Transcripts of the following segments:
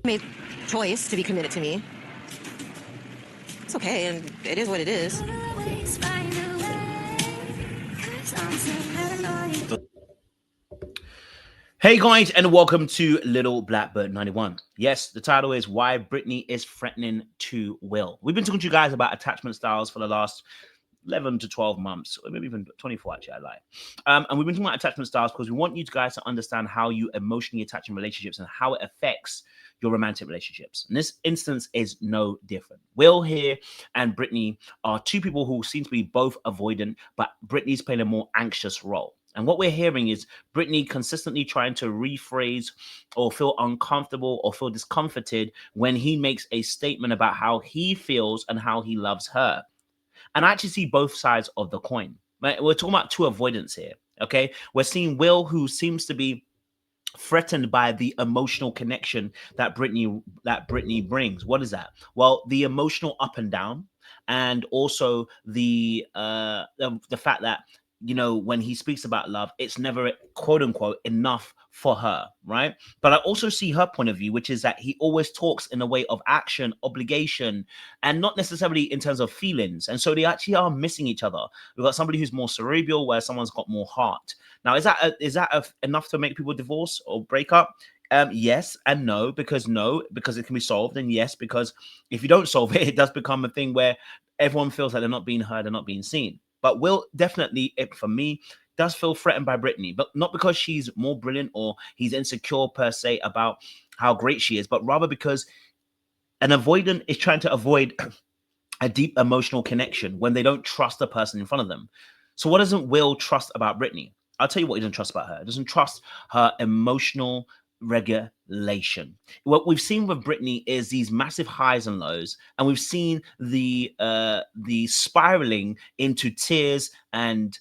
made choice to be committed to me. It's okay, and it is what it is. Hey guys, and welcome to Little Blackbird 91. Yes, the title is Why Brittney is Threatening to Will. We've been talking to you guys about attachment styles for the last 11 to 12 months, or maybe even 24, actually, I lie. And we've been talking about attachment styles because we want you guys to understand how you emotionally attach in relationships and how it affects your romantic relationships. And this instance is no different. Will here and Brittney are two people who seem to be both avoidant, but Brittney's playing a more anxious role. And what we're hearing is Brittney consistently trying to rephrase or feel uncomfortable or feel discomforted when he makes a statement about how he feels and how he loves her. And I actually see both sides of the coin. Right? We're talking about two avoidants here. Okay. We're seeing Will, who seems to be threatened by the emotional connection that Brittney brings. What is that? Well, the emotional up and down, and also the fact that, you know, when he speaks about love, it's never quote unquote enough for her, right? But I also see her point of view, which is that he always talks in a way of action, obligation, and not necessarily in terms of feelings. And so they actually are missing each other. We've got somebody who's more cerebral, where someone's got more heart. Now, is that enough to make people divorce or break up? Yes and no, because it can be solved, and yes, because if you don't solve it, it does become a thing where everyone feels like they're not being heard and not being seen. But Will definitely, for me, does feel threatened by Brittney, but not because she's more brilliant or he's insecure per se about how great she is, but rather because an avoidant is trying to avoid a deep emotional connection when they don't trust the person in front of them. So what doesn't Will trust about Brittney? I'll tell you what he doesn't trust about her. He doesn't trust her emotional regulation. What we've seen with Brittney is these massive highs and lows, and we've seen the spiraling into tears and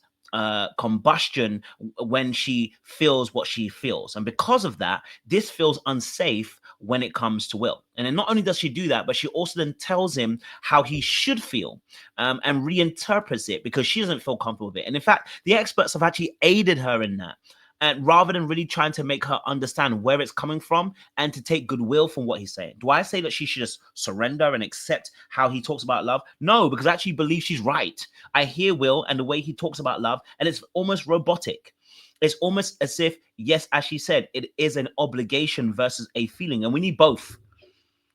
combustion when she feels what she feels. And because of that, this feels unsafe when it comes to Will. And then not only does she do that, but she also then tells him how he should feel, and reinterprets it because she doesn't feel comfortable with it. And in fact, the experts have actually aided her in that. And rather than really trying to make her understand where it's coming from and to take goodwill from what he's saying. Do I say that she should just surrender and accept how he talks about love? No, because I actually believe she's right. I hear Will and the way he talks about love, and it's almost robotic. It's almost as if, yes, as she said, it is an obligation versus a feeling. And we need both.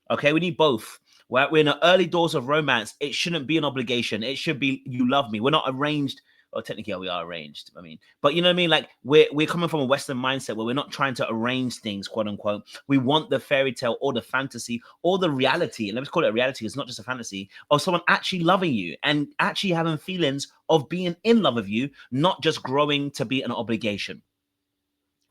Okay, we need both. We're in the early doors of romance. It shouldn't be an obligation. It should be, you love me. We're not arranged. Well, technically, we are arranged. I mean, but you know what I mean? Like, we're coming from a Western mindset where we're not trying to arrange things, quote unquote. We want the fairy tale or the fantasy or the reality. And let's call it a reality. It's not just a fantasy of someone actually loving you and actually having feelings of being in love with you, not just growing to be an obligation.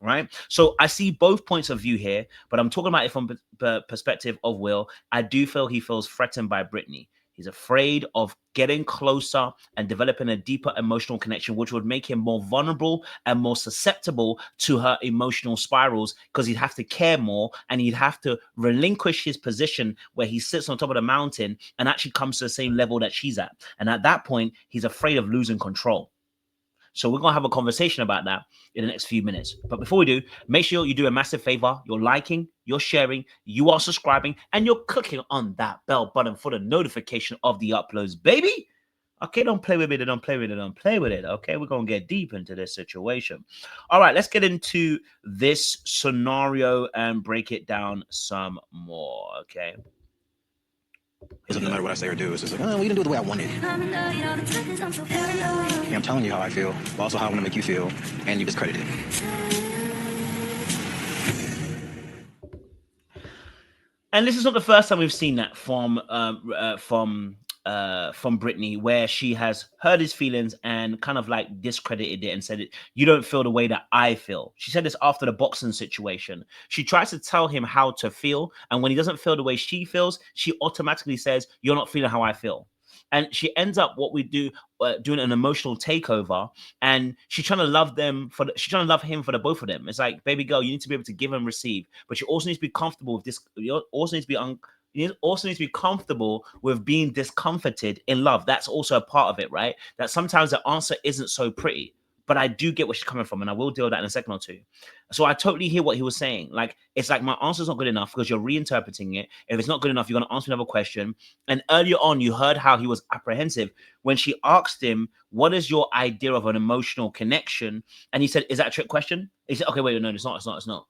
Right. So I see both points of view here, but I'm talking about it from the perspective of Will. I do feel he feels threatened by Brittney. He's afraid of getting closer and developing a deeper emotional connection, which would make him more vulnerable and more susceptible to her emotional spirals, because he'd have to care more and he'd have to relinquish his position where he sits on top of the mountain and actually comes to the same level that she's at. And at that point, he's afraid of losing control. So we're going to have a conversation about that in the next few minutes. But before we do, make sure you do a massive favor. You're liking, you're sharing, you are subscribing, and you're clicking on that bell button for the notification of the uploads, baby. Okay, don't play with it, don't play with it, don't play with it. Okay, we're going to get deep into this situation. All right, let's get into this scenario and break it down some more, okay? No matter what I say or do, it's just like, oh, we didn't do it the way I wanted. Yeah, I'm telling you how I feel, but also how I want to make you feel, and you discredit it. And this is not the first time we've seen that from Brittney, where she has heard his feelings and kind of like discredited it and said, you don't feel the way that I feel. She said this after the boxing situation. She tries to tell him how to feel, and when he doesn't feel the way she feels, she automatically says, you're not feeling how I feel. And she ends up doing an emotional takeover, and she's trying to love him for the both of them. It's like, baby girl, you need to be able to give and receive, but you also need to be comfortable with this. You also need to be comfortable with being discomforted in love. That's also a part of it, right? That sometimes the answer isn't so pretty, but I do get where she's coming from, and I will deal with that in a second or two. So I totally hear what he was saying. Like, it's like my answer's not good enough because you're reinterpreting it. If it's not good enough, you're going to ask me another question. And earlier on, you heard how he was apprehensive when she asked him, what is your idea of an emotional connection? And he said, is that a trick question? He said, okay, wait, no, it's not.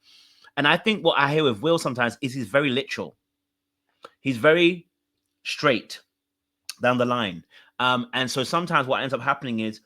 And I think what I hear with Will sometimes is he's very literal. He's very straight down the line. And so sometimes what ends up happening is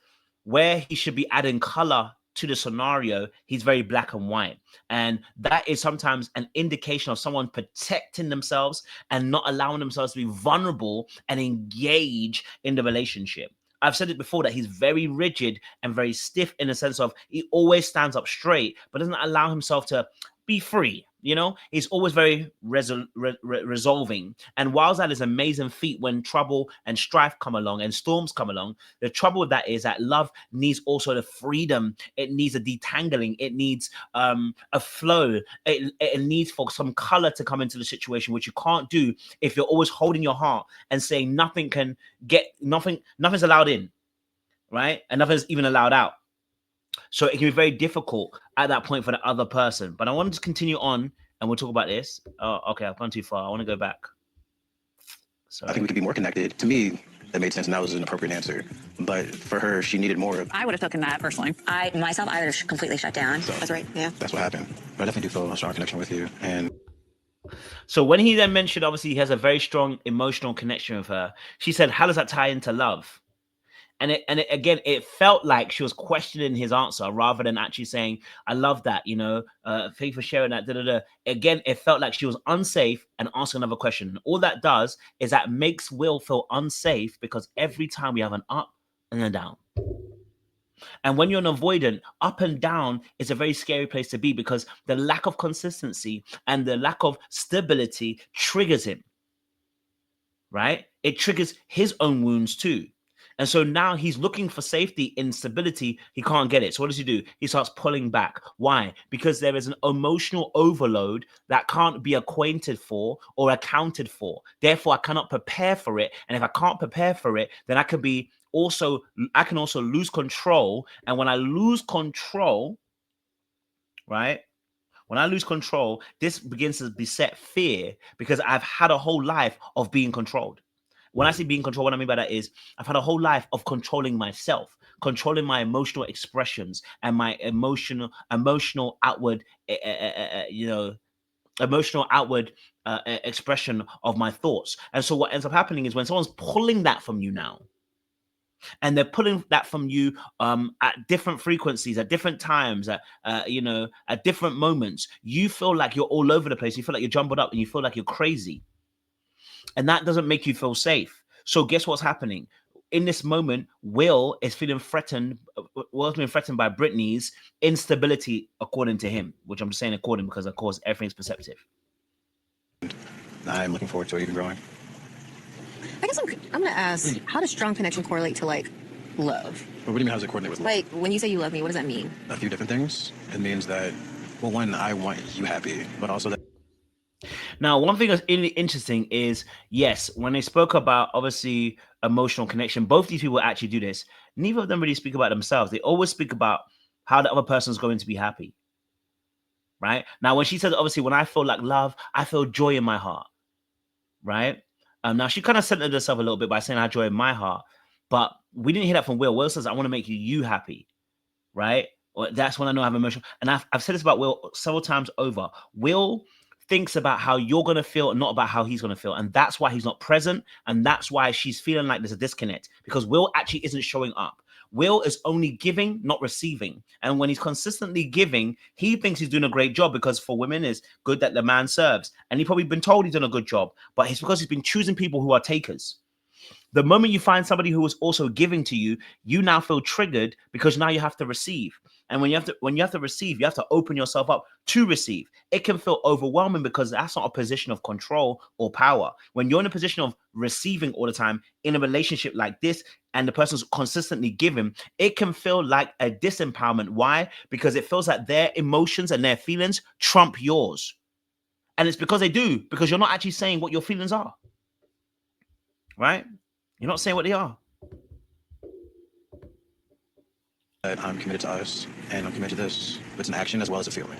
where he should be adding color to the scenario, he's very black and white. And that is sometimes an indication of someone protecting themselves and not allowing themselves to be vulnerable and engage in the relationship. I've said it before that he's very rigid and very stiff in the sense of he always stands up straight, but doesn't allow himself to be free. You know, he's always very resolving. And whilst that is an amazing feat when trouble and strife come along and storms come along, the trouble with that is that love needs also the freedom. It needs a detangling. It needs a flow. It needs for some color to come into the situation, which you can't do if you're always holding your heart and saying nothing's allowed in, right? And nothing's even allowed out. So it can be very difficult at that point for the other person. But I wanted to continue on and we'll talk about this. Oh, okay, I've gone too far. I want to go back. I think we could be more connected. To me, that made sense and that was an appropriate answer. But for her, she needed more. I would have taken that personally. I would have completely shut down. So That's right. Yeah. that's what happened. But I definitely do feel a strong connection with you. And so when he then mentioned, obviously, he has a very strong emotional connection with her, she said, how does that tie into love? And again, it felt like she was questioning his answer rather than actually saying, I love that, you know, thank you for sharing that. Again, it felt like she was unsafe and asking another question. And all that does is that makes Will feel unsafe because every time we have an up and a down. And when you're an avoidant, up and down is a very scary place to be because the lack of consistency and the lack of stability triggers him, right? It triggers his own wounds too. And so now he's looking for safety in stability. He can't get it. So what does he do? He starts pulling back. Why? Because there is an emotional overload that can't be acquainted for or accounted for. Therefore, I cannot prepare for it. And if I can't prepare for it, then I can also lose control. And when I lose control, right? When I lose control, this begins to beset fear because I've had a whole life of being controlled. When I say being controlled, what I mean by that is I've had a whole life of controlling myself, controlling my emotional expressions and my emotional outward, expression of my thoughts. And so what ends up happening is when someone's pulling that from you now, and they're pulling that from you at different frequencies, at different times, at different moments, you feel like you're all over the place. You feel like you're jumbled up and you feel like you're crazy. And that doesn't make you feel safe. So guess what's happening? In this moment, Will is feeling threatened. Will's being threatened by Brittney's instability, according to him, which I'm saying according because, of course, everything's perceptive. I'm looking forward to even growing. I guess I'm going to ask, how does strong connection correlate to, like, love? Well, what do you mean, how does it coordinate with love? Like, when you say you love me, what does that mean? A few different things. It means that, well, one, I want you happy, but also that. Now, one thing that's really interesting is, yes, when they spoke about, obviously, emotional connection, both these people actually do this. Neither of them really speak about themselves. They always speak about how the other person's going to be happy, right? Now, when she said, obviously, when I feel like love, I feel joy in my heart, right? Now, she kind of centered herself a little bit by saying I have joy in my heart, but we didn't hear that from Will. Will says, I want to make you happy, right? Well, that's when I know I have emotional. And I've said this about Will several times over. Will thinks about how you're going to feel, not about how he's going to feel. And that's why he's not present. And that's why she's feeling like there's a disconnect because Will actually isn't showing up. Will is only giving, not receiving. And when he's consistently giving, he thinks he's doing a great job because for women, it's good that the man serves. And he's probably been told he's done a good job, but it's because he's been choosing people who are takers. The moment you find somebody who is also giving to you, you now feel triggered because now you have to receive. And when you have to receive, you have to open yourself up to receive. It can feel overwhelming because that's not a position of control or power. When you're in a position of receiving all the time in a relationship like this, and the person's consistently giving, it can feel like a disempowerment. Why? Because it feels like their emotions and their feelings trump yours. And it's because they do, because you're not actually saying what your feelings are. Right? You're not saying what they are. I'm committed to us, and I'm committed to this. It's an action as well as a feeling.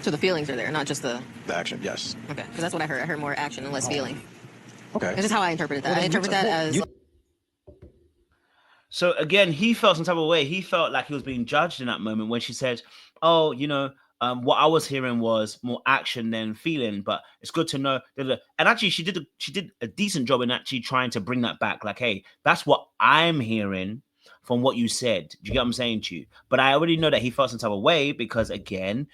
So the feelings are there, not just the... The action, yes. Okay, because that's what I heard. I heard more action and less feeling. Okay. This is how I interpreted that. Well, I then interpret that as... So again, he felt some type of way. He felt like he was being judged in that moment when she said, "Oh, you know, what I was hearing was more action than feeling, but it's good to know." And actually, she did a decent job in actually trying to bring that back. Like, hey, that's what I'm hearing from what you said. Do you get what I'm saying to you? But I already know that he felt some type of way because, again,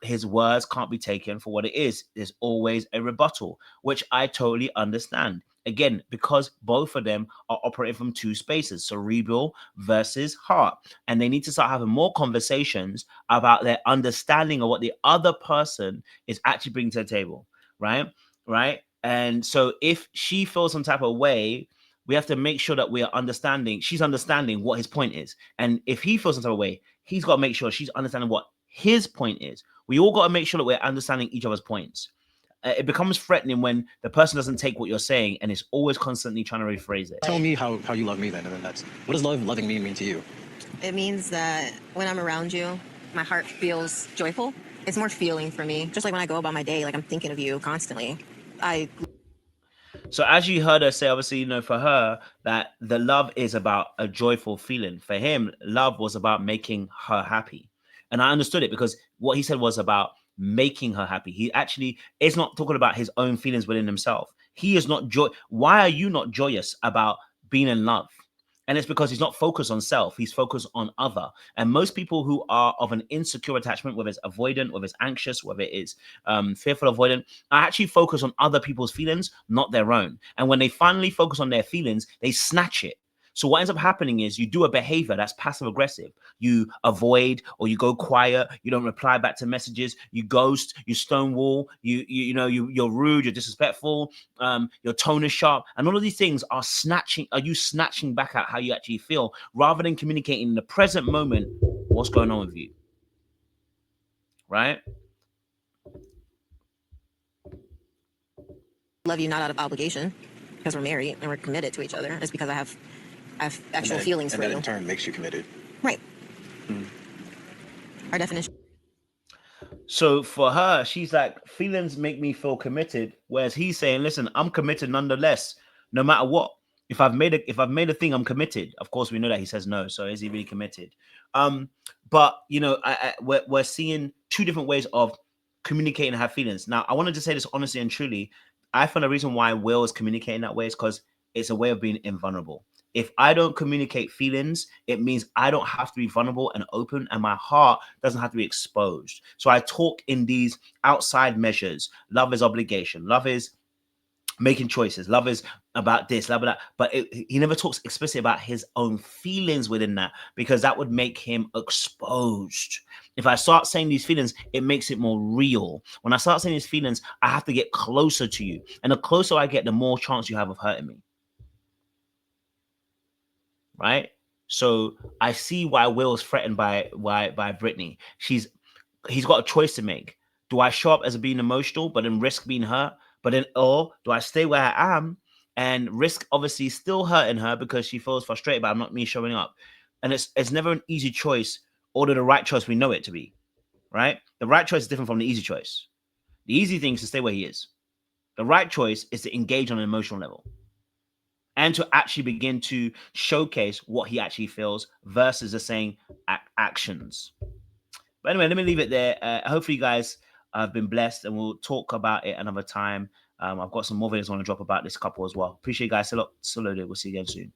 his words can't be taken for what it is. There's always a rebuttal, which I totally understand. Again, because both of them are operating from two spaces, cerebral versus heart. And they need to start having more conversations about their understanding of what the other person is actually bringing to the table, right? Right? And so if she feels some type of way, we have to make sure that we are understanding, she's understanding what his point is. And if he feels some type of way, he's got to make sure she's understanding what his point is. We all got to make sure that we're understanding each other's points. It becomes threatening when the person doesn't take what you're saying and is always constantly trying to rephrase it. Tell me how you love me then, and then that's what does loving me mean to you? It means that when I'm around you, my heart feels joyful. It's more feeling for me. Just like when I go about my day, like I'm thinking of you constantly. So as you heard her say, obviously, you know, for her, that the love is about a joyful feeling. For him, love was about making her happy. And I understood it because what he said was about making her happy. He actually is not talking about his own feelings within himself. He is not Why are you not joyous about being in love? And it's because he's not focused on self. He's focused on other. And most people who are of an insecure attachment, whether it's avoidant, whether it's anxious, whether it is fearful avoidant, are actually focused on other people's feelings, not their own. And when they finally focus on their feelings, they snatch it. So what ends up happening is you do a behavior that's passive aggressive. You avoid or you go quiet. You don't reply back to messages. You ghost. You stonewall. You're rude. You're disrespectful. Your tone is sharp, and all of these things are snatching. Are you snatching back at how you actually feel rather than communicating in the present moment what's going on with you? Right? Love you not out of obligation because we're married and we're committed to each other. It's because I have actual feelings for you. And that in turn makes you committed. Right. Our definition. So for her, she's like, feelings make me feel committed, whereas he's saying, listen, I'm committed nonetheless, no matter what. If I've made a thing, I'm committed. Of course, we know that he says no. So is he really committed? But you know, we're seeing two different ways of communicating and have feelings. Now, I wanted to say this honestly and truly. I found the reason why Will is communicating that way is because it's a way of being invulnerable. If I don't communicate feelings, it means I don't have to be vulnerable and open, and my heart doesn't have to be exposed. So I talk in these outside measures. Love is obligation. Love is making choices. Love is about this, love about that. But he never talks explicitly about his own feelings within that, because that would make him exposed. If I start saying these feelings, it makes it more real. When I start saying these feelings, I have to get closer to you. And the closer I get, the more chance you have of hurting me. Right? So I see why Will's threatened by Brittney. He's got a choice to make. Do I show up as being emotional, but then risk being hurt? But then, or do I stay where I am and risk obviously still hurting her because she feels frustrated by not me showing up? And it's never an easy choice, or the right choice we know it to be. Right? The right choice is different from the easy choice. The easy thing is to stay where he is. The right choice is to engage on an emotional level and to actually begin to showcase what he actually feels versus the saying actions. But anyway, let me leave it there. Hopefully you guys have been blessed, and we'll talk about it another time. I've got some more videos I want to drop about this couple as well. Appreciate you guys a lot. We'll see you again soon.